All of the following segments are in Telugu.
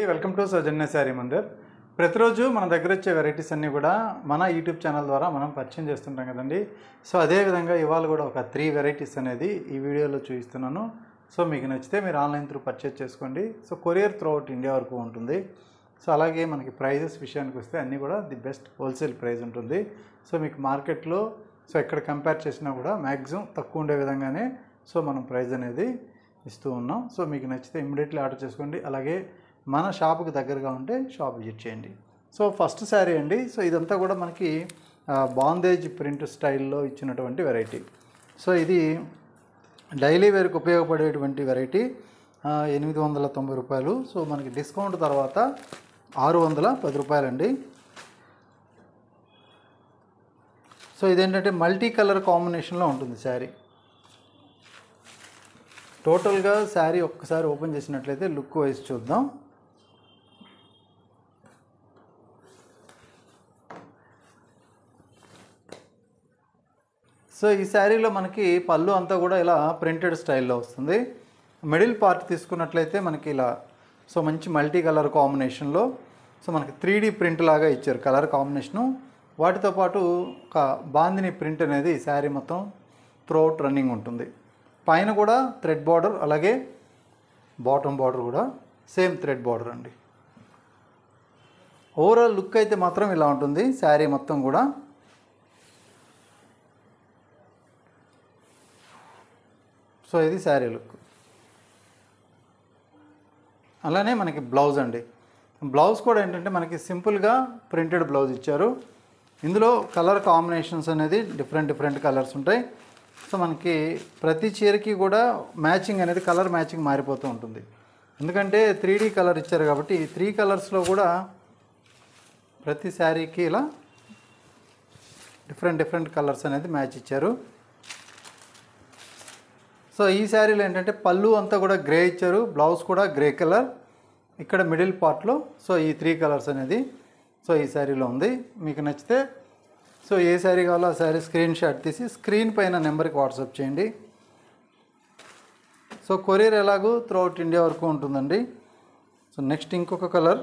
వెల్కమ్ టు సౌజన్య శారీ మందిర్. ప్రతిరోజు మన దగ్గర వచ్చే వెరైటీస్ అన్నీ కూడా మన యూట్యూబ్ ఛానల్ ద్వారా మనం పరిచయం చేస్తుంటాం కదండి. సో అదేవిధంగా ఇవాళ కూడా ఒక 3 వెరైటీస్ అనేది ఈ వీడియోలో చూపిస్తున్నాను. సో మీకు నచ్చితే మీరు ఆన్లైన్ త్రూ పర్చేజ్ చేసుకోండి. So courier through out India వరకు ఉంటుంది. సో అలాగే మనకి ప్రైజెస్ విషయానికి వస్తే అన్నీ కూడా ది బెస్ట్ హోల్సేల్ ప్రైస్ ఉంటుంది. సో మీకు మార్కెట్లో సో ఎక్కడ కంపేర్ చేసినా కూడా మ్యాక్సిమం తక్కువ ఉండే విధంగానే సో మనం ప్రైస్ అనేది ఇస్తూ ఉన్నాం. సో మీకు నచ్చితే ఇమ్మీడియట్లీ ఆర్డర్ చేసుకోండి. అలాగే మన షాప్కి దగ్గరగా ఉంటే షాప్ విజిట్ చేయండి. సో ఫస్ట్ శారీ అండి. సో ఇదంతా కూడా మనకి బాందేజ్ ప్రింట్ స్టైల్లో ఇచ్చినటువంటి వెరైటీ. సో ఇది డైలీ వేర్కి ఉపయోగపడేటువంటి వెరైటీ. 890 రూపాయలు. సో మనకి డిస్కౌంట్ తర్వాత 610 రూపాయలండి. సో ఇదేంటంటే మల్టీ కలర్ కాంబినేషన్లో ఉంటుంది శారీ. టోటల్గా శారీ ఒక్కసారి ఓపెన్ చేసినట్లయితే లుక్ వైజ్ చూద్దాం. సో ఈ శారీలో మనకి పళ్ళు అంతా కూడా ఇలా ప్రింటెడ్ స్టైల్లో వస్తుంది. మిడిల్ పార్ట్ తీసుకున్నట్లయితే మనకి ఇలా సో మంచి మల్టీ కలర్ కాంబినేషన్లో సో మనకి 3D ప్రింట్ లాగా ఇచ్చారు కలర్ కాంబినేషను. వాటితో పాటు ఒక బాందిని ప్రింట్ అనేది శారీ మొత్తం త్రూఅవుట్ రన్నింగ్ ఉంటుంది. పైన కూడా థ్రెడ్ బార్డర్, అలాగే బాటమ్ బార్డర్ కూడా సేమ్ థ్రెడ్ బార్డర్ అండి. ఓవరాల్ లుక్ అయితే మాత్రం ఇలా ఉంటుంది శారీ మొత్తం కూడా. సో ఇది శారీ లుక్. అలానే మనకి బ్లౌజ్ అండి. బ్లౌజ్ కూడా ఏంటంటే మనకి సింపుల్గా ప్రింటెడ్ బ్లౌజ్ ఇచ్చారు. ఇందులో కలర్ కాంబినేషన్స్ అనేది డిఫరెంట్ కలర్స్ ఉంటాయి. సో మనకి ప్రతి చీరకి కూడా మ్యాచింగ్ అనేది కలర్ మ్యాచింగ్ మారిపోతూ ఉంటుంది. ఎందుకంటే 3D కలర్ ఇచ్చారు కాబట్టి 3 కలర్స్లో కూడా ప్రతి శారీకి ఇలా డిఫరెంట్ కలర్స్ అనేది మ్యాచ్ ఇచ్చారు. సో ఈ శారీలో ఏంటంటే పళ్ళు అంతా కూడా గ్రే ఇచ్చారు, బ్లౌజ్ కూడా గ్రే కలర్. ఇక్కడ మిడిల్ పార్ట్లో సో ఈ 3 కలర్స్ అనేది సో ఈ శారీలో ఉంది. మీకు నచ్చితే సో ఏ శారీ కావాలో ఆ శారీ స్క్రీన్ షాట్ తీసి స్క్రీన్ పైన నెంబర్కి వాట్సాప్ చేయండి. సో కొరియర్ ఎలాగూ త్రూఅవుట్ ఇండియా వరకు ఉంటుందండి. సో నెక్స్ట్ ఇంకొక కలర్.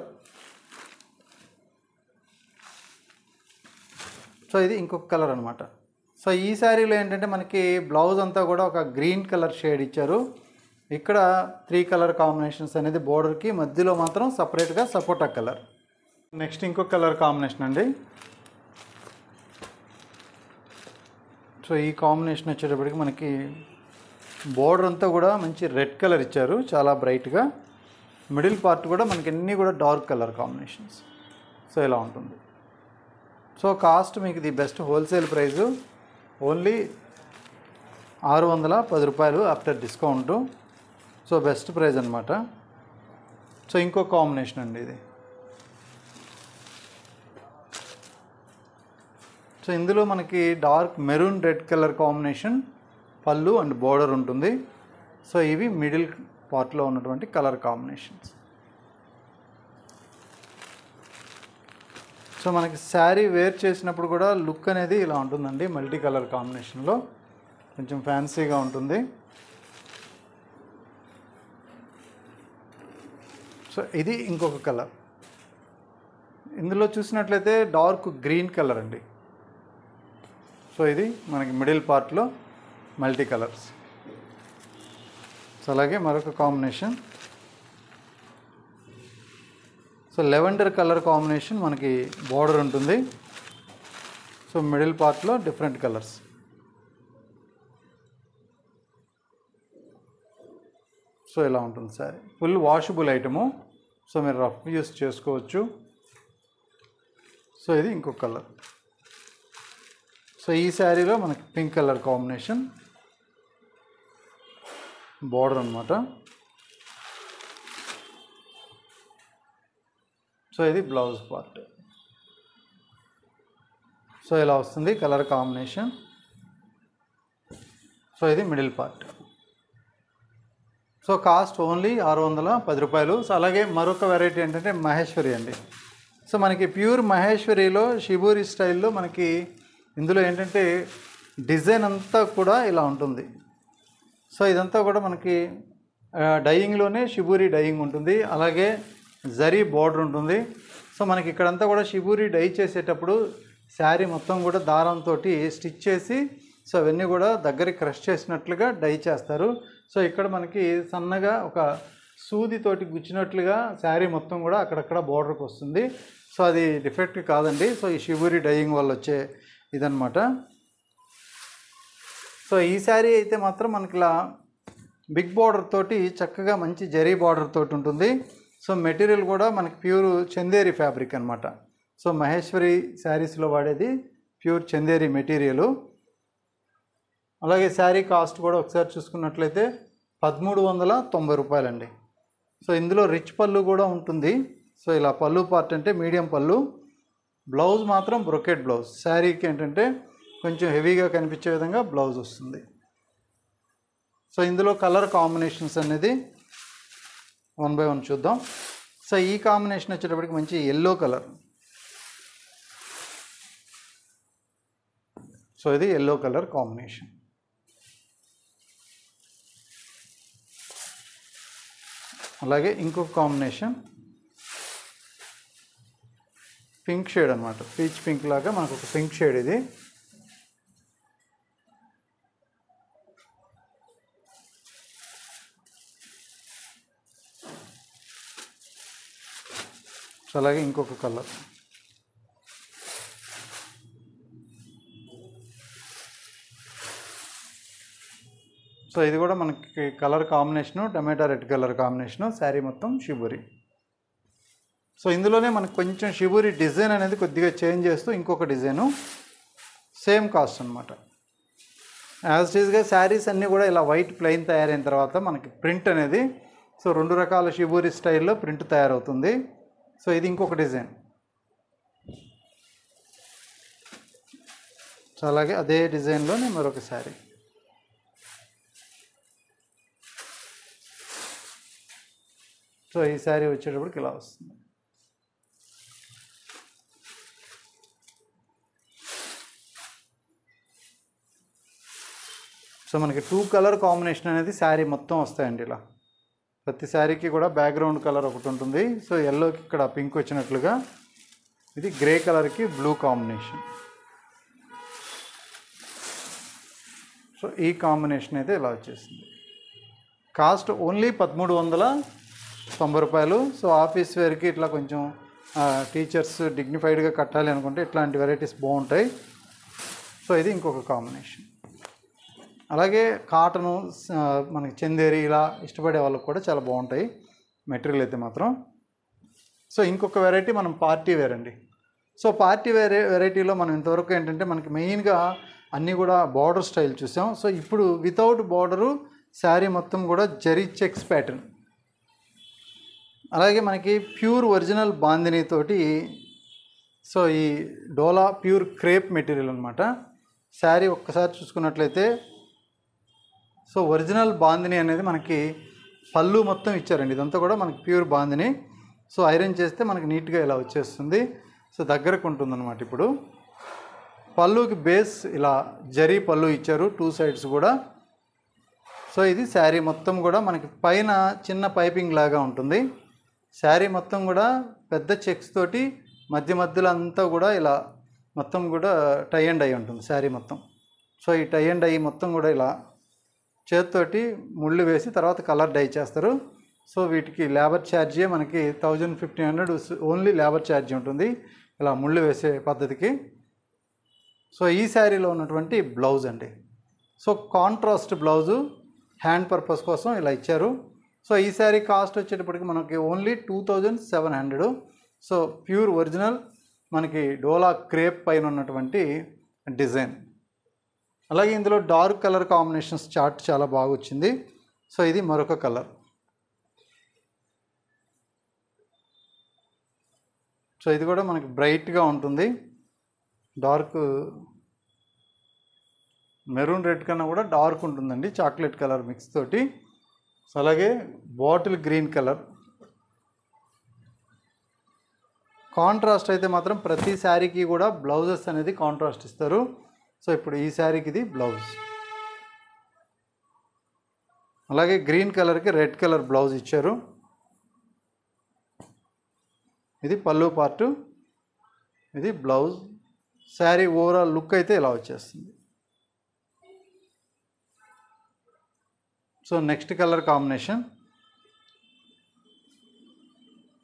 సో ఇది ఇంకొక కలర్ అనమాట. సో ఈ శారీలో ఏంటంటే మనకి బ్లౌజ్ అంతా కూడా ఒక గ్రీన్ కలర్ షేడ్ ఇచ్చారు. ఇక్కడ 3 కలర్ కాంబినేషన్స్ అనేది బోర్డర్కి, మధ్యలో మాత్రం సపరేట్గా సపోటా కలర్. నెక్స్ట్ ఇంకొక కలర్ కాంబినేషన్ అండి. సో ఈ కాంబినేషన్ వచ్చేటప్పటికి మనకి బోర్డర్ అంతా కూడా మంచి రెడ్ కలర్ ఇచ్చారు, చాలా బ్రైట్గా. మిడిల్ పార్ట్ కూడా మనకి అన్నీ కూడా డార్క్ కలర్ కాంబినేషన్స్. సో ఇలా ఉంటుంది. సో కాస్ట్ మీకు the best wholesale price only 610 రూపాయలు after discount. So best price అనమాట. సో ఇంకో కాంబినేషన్ అండి ఇది. సో ఇందులో మనకి dark maroon red colour combination పళ్ళు అండ్ బోర్డర్ ఉంటుంది. సో ఇవి మిడిల్ పార్ట్లో ఉన్నటువంటి కలర్ కాంబినేషన్స్. సో మనకి శారీ వేర్ చేసినప్పుడు కూడా లుక్ అనేది ఇలా ఉంటుందండి. మల్టీ కలర్ కాంబినేషన్లో కొంచెం ఫ్యాన్సీగా ఉంటుంది. సో ఇది ఇంకొక కలర్. ఇందులో చూసినట్లయితే డార్క్ గ్రీన్ కలర్ అండి. సో ఇది మనకి మిడిల్ పార్ట్లో మల్టీ కలర్స్. సో అలాగే మరొక combination. So lavender colour combination మనకి బోర్డర్ ఉంటుంది. సో మిడిల్ పార్ట్లో డిఫరెంట్ కలర్స్. సో ఇలా ఉంటుంది sorry. Full washable item. So మీరు రఫ్ యూస్ చేసుకోవచ్చు. సో ఇది ఇంకొక కలర్. సో ఈ శారీలో మనకి పింక్ కలర్ కాంబినేషన్ బోర్డర్ అనమాట. సో ఇది బ్లౌజ్ పార్ట్. సో ఇలా వస్తుంది కలర్ కాంబినేషన్. సో ఇది middle part. So cost only 610 రూపాయలు. సో అలాగే మరొక వెరైటీ ఏంటంటే మహేశ్వరి అండి. సో మనకి ప్యూర్ మహేశ్వరిలో షిబూరి స్టైల్లో మనకి ఇందులో ఏంటంటే డిజైన్ అంతా కూడా ఇలా ఉంటుంది. సో ఇదంతా కూడా మనకి డైయింగ్లోనే షిబూరి డైయింగ్ ఉంటుంది. అలాగే జరీ బోర్డర్ ఉంటుంది. సో మనకి ఇక్కడంతా కూడా షిబూరి డై చేసేటప్పుడు శారీ మొత్తం కూడా దారంతో స్టిచ్ చేసి సో అవన్నీ కూడా దగ్గరికి క్రష్ చేసినట్లుగా డై చేస్తారు. సో ఇక్కడ మనకి సన్నగా ఒక సూదితోటి గుచ్చినట్లుగా శారీ మొత్తం కూడా అక్కడక్కడ బోర్డర్కి వస్తుంది. సో అది డిఫెక్ట్ కాదండి. సో ఈ షిబూరి డైయింగ్ వల్ల వచ్చే ఇదనమాట. సో ఈ శారీ అయితే మాత్రం మనకి ఇలా బిగ్ బార్డర్ తోటి చక్కగా మంచి జరీ బార్డర్ తోటి ఉంటుంది. సో మెటీరియల్ కూడా మనకి ప్యూర్ చందేరి ఫ్యాబ్రిక్ అనమాట. సో మహేశ్వరి శారీస్లో వాడేది ప్యూర్ చందేరి మెటీరియలు. అలాగే శారీ కాస్ట్ కూడా ఒకసారి చూసుకున్నట్లయితే 1390 రూపాయలండి. సో ఇందులో రిచ్ పళ్ళు కూడా ఉంటుంది. సో ఇలా పళ్ళు పార్ట్ అంటే మీడియం పళ్ళు, బ్లౌజ్ మాత్రం బ్రొకెట్ బ్లౌజ్. శారీకి ఏంటంటే కొంచెం హెవీగా కనిపించే విధంగా బ్లౌజ్ వస్తుంది. సో ఇందులో కలర్ కాంబినేషన్స్ అనేది 1 by 1 చూద్దాం. సో ఈ కాంబినేషన్ వచ్చేటప్పటికి మంచి ఎల్లో కలర్. సో ఇది ఎల్లో కలర్ కాంబినేషన్. అలాగే ఇంకొక కాంబినేషన్ పింక్ షేడ్ అనమాట. పీచ్ పింక్ లాగా మనకు ఒక పింక్ షేడ్ ఇది. సో అలాగే ఇంకొక కలర్. సో ఇది కూడా మనకి కలర్ కాంబినేషను టమాటా రెడ్ కలర్ కాంబినేషను. శారీ మొత్తం షిబూరి. సో ఇందులోనే మనకు కొంచెం షిబూరి డిజైన్ అనేది కొద్దిగా చేంజ్ చేస్తూ ఇంకొక డిజైను, సేమ్ కాస్ట్ అనమాట. యాజ్ ఇట్ ఈస్గా శారీస్ అన్నీ కూడా ఇలా వైట్ ప్లెయిన్ తయారైన తర్వాత మనకి ప్రింట్ అనేది సో 2 రకాల షిబూరి స్టైల్లో ప్రింట్ తయారవుతుంది. సో ఇది ఇంకొక డిజైన్. సో అలాగే అదే డిజైన్లోనే మరొక శారీ. సో ఈ శారీ వచ్చేటప్పటికి ఇలా వస్తుంది. సో మనకి 2 కలర్ కాంబినేషన్ అనేది శారీ మొత్తం వస్తాయండి. ఇలా ప్రతి శారీకి కూడా బ్యాక్గ్రౌండ్ కలర్ ఒకటి ఉంటుంది. సో ఎల్లోకి ఇక్కడ పింక్ వచ్చినట్లుగా, ఇది గ్రే కలర్కి బ్లూ కాంబినేషన్. సో ఈ కాంబినేషన్ అయితే ఇలా వచ్చేసింది. కాస్ట్ ఓన్లీ 1390 రూపాయలు. సో ఆఫీస్ వేర్కి ఇట్లా కొంచెం టీచర్స్ డిగ్నిఫైడ్గా కట్టాలి అనుకుంటే ఇట్లాంటి వెరైటీస్ బాగుంటాయి. సో ఇది ఇంకొక కాంబినేషన్. అలాగే కాటను మనకి చందేరి ఇలా ఇష్టపడే వాళ్ళకి కూడా చాలా బాగుంటాయి మెటీరియల్ అయితే మాత్రం. సో ఇంకొక వెరైటీ మనం పార్టీ వేర్ అండి. సో పార్టీ వేర్ వెరైటీలో మనం ఇంతవరకు ఏంటంటే మనకి మెయిన్గా అన్నీ కూడా బార్డర్ స్టైల్ చూసాం. సో ఇప్పుడు వితౌట్ బార్డరు శారీ మొత్తం కూడా జరీ చెక్స్ ప్యాటర్న్. అలాగే మనకి ప్యూర్ ఒరిజినల్ బాందిని తోటి సో ఈ డోలా ప్యూర్ క్రేప్ మెటీరియల్ అనమాట. శారీ ఒక్కసారి చూసుకున్నట్లయితే సో ఒరిజినల్ బాందిని అనేది మనకి పళ్ళు మొత్తం ఇచ్చారండి. ఇదంతా కూడా మనకి ప్యూర్ బాందిని. సో ఐరన్ చేస్తే మనకి నీట్గా ఇలా వచ్చేస్తుంది. సో దగ్గరకు ఉంటుందన్నమాట. ఇప్పుడు పళ్ళుకి బేస్ ఇలా జరీ పళ్ళు ఇచ్చారు 2 సైడ్స్ కూడా. సో ఇది శారీ మొత్తం కూడా మనకి పైన చిన్న పైపింగ్ లాగా ఉంటుంది. శారీ మొత్తం కూడా పెద్ద చెక్స్ తోటి మధ్య మధ్యలో అంతా కూడా ఇలా మొత్తం కూడా టై అండ్ డై ఉంటుంది శారీ మొత్తం. సో ఈ టై అండ్ డై మొత్తం కూడా ఇలా చేతితోటి ముళ్ళు వేసి తర్వాత కలర్ డై చేస్తారు. సో వీటికి లేబర్ ఛార్జీ మనకి 1500 ఓన్లీ లేబర్ ఛార్జీ ఉంటుంది ఇలా ముళ్ళు వేసే పద్ధతికి. సో ఈ శారీలో ఉన్నటువంటి బ్లౌజ్ అండి. So contrast blouse hand purpose కోసం ఇలా ఇచ్చారు. సో ఈ శారీ కాస్ట్ వచ్చేటప్పటికి మనకి ఓన్లీ 2700. సో ప్యూర్ ఒరిజినల్ మనకి డోలా క్రేప్ పైన ఉన్నటువంటి డిజైన్. అలాగే ఇందులో డార్క్ కలర్ కాంబినేషన్స్ చార్ట్ చాలా బాగా వచ్చింది. సో ఇది మరొక కలర్. సో ఇది కూడా మనకి బ్రైట్గా ఉంటుంది. డార్క్ మెరూన్ రెడ్ కన్నా కూడా డార్క్ ఉంటుందండి, చాక్లెట్ కలర్ మిక్స్ తోటి. సో అలాగే బాటిల్ గ్రీన్ కలర్. కాంట్రాస్ట్ అయితే మాత్రం ప్రతి శారీకి కూడా బ్లౌజెస్ అనేది కాంట్రాస్ట్ ఇస్తారు. సో ఇప్పుడు ఈ శారీకి ఇది బ్లౌజ్. అలాగే గ్రీన్ కలర్కి రెడ్ కలర్ బ్లౌజ్ ఇచ్చారు. ఇది పళ్ళు పార్టు, ఇది బ్లౌజ్. శారీ ఓవరాల్ లుక్ అయితే ఇలా వచ్చేస్తుంది. So next colour combination,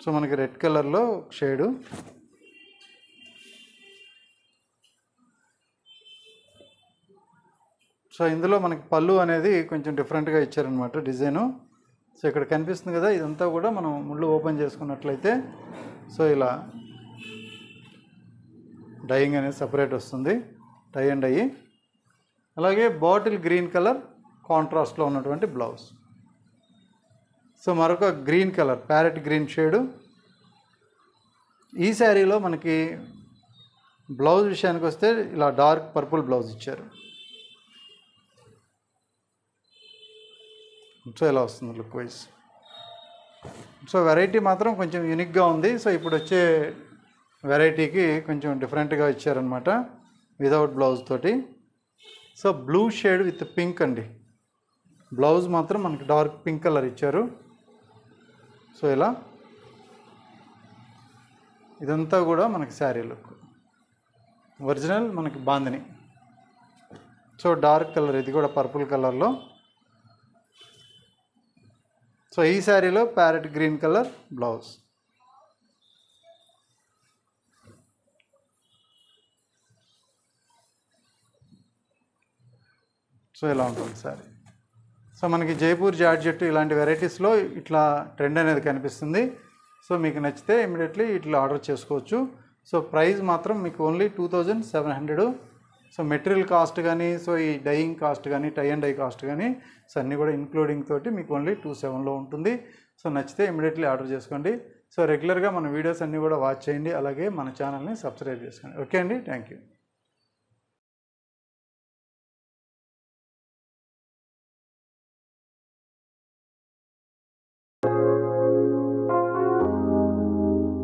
so మనకి రెడ్ కలర్లో షేడు. సో ఇందులో మనకి పళ్ళు అనేది కొంచెం డిఫరెంట్గా ఇచ్చారనమాట డిజైను. సో ఇక్కడ కనిపిస్తుంది కదా, ఇదంతా కూడా మనం ముళ్ళు ఓపెన్ చేసుకున్నట్లయితే సో ఇలా డైయింగ్ అనేది సపరేట్ వస్తుంది, టై అండ్ డై. అలాగే బాటిల్ గ్రీన్ కలర్ కాంట్రాస్ట్లో ఉన్నటువంటి బ్లౌజ్. సో మరొక green colour, parrot green shade. ఈ శారీలో మనకి బ్లౌజ్ విషయానికి వస్తే ఇలా డార్క్ పర్పుల్ బ్లౌజ్ ఇచ్చారు. సో ఇలా వస్తుంది లుక్ వైజ్. సో వెరైటీ మాత్రం కొంచెం యూనిక్గా ఉంది. సో ఇప్పుడు వచ్చే వెరైటీకి కొంచెం డిఫరెంట్గా ఇచ్చారనమాట, వితౌట్ బ్లౌజ్ తోటి. So blue shade with pink అండి. బ్లౌజ్ మాత్రం మనకి డార్క్ పింక్ కలర్ ఇచ్చారు. సో ఇలా ఇదంతా కూడా మనకి శారీ లుక్. ఒరిజినల్ మనకి బాందిని. సో డార్క్ కలర్, ఇది కూడా పర్పుల్ కలర్లో. సో ఈ శారీలో parrot green colour blouse. So ఇలా ఉంటుంది శారీ. సో మనకి జైపూర్ జార్జెట్ ఇలాంటి వెరైటీస్లో ఇట్లా ట్రెండ్ అనేది కనిపిస్తుంది. సో మీకు నచ్చితే ఇమీడియట్లీ ఇట్లా ఆర్డర్ చేసుకోవచ్చు. సో ప్రైస్ మాత్రం మీకు ఓన్లీ 2700. సో మెటీరియల్ కాస్ట్ కానీ, సో ఈ డైయింగ్ కాస్ట్ కానీ, టై అండ్ డై కాస్ట్ కానీ, సో అన్నీ కూడా ఇంక్లూడింగ్ తోటి మీకు ఓన్లీ 2700లో ఉంటుంది. సో నచ్చితే ఇమీడియట్లీ ఆర్డర్ చేసుకోండి. సో రెగ్యులర్గా మన వీడియోస్ అన్నీ కూడా వాచ్ చేయండి, అలాగే మన ఛానల్ని సబ్స్క్రైబ్ చేసుకోండి. ఓకే అండి, థ్యాంక్ యూ.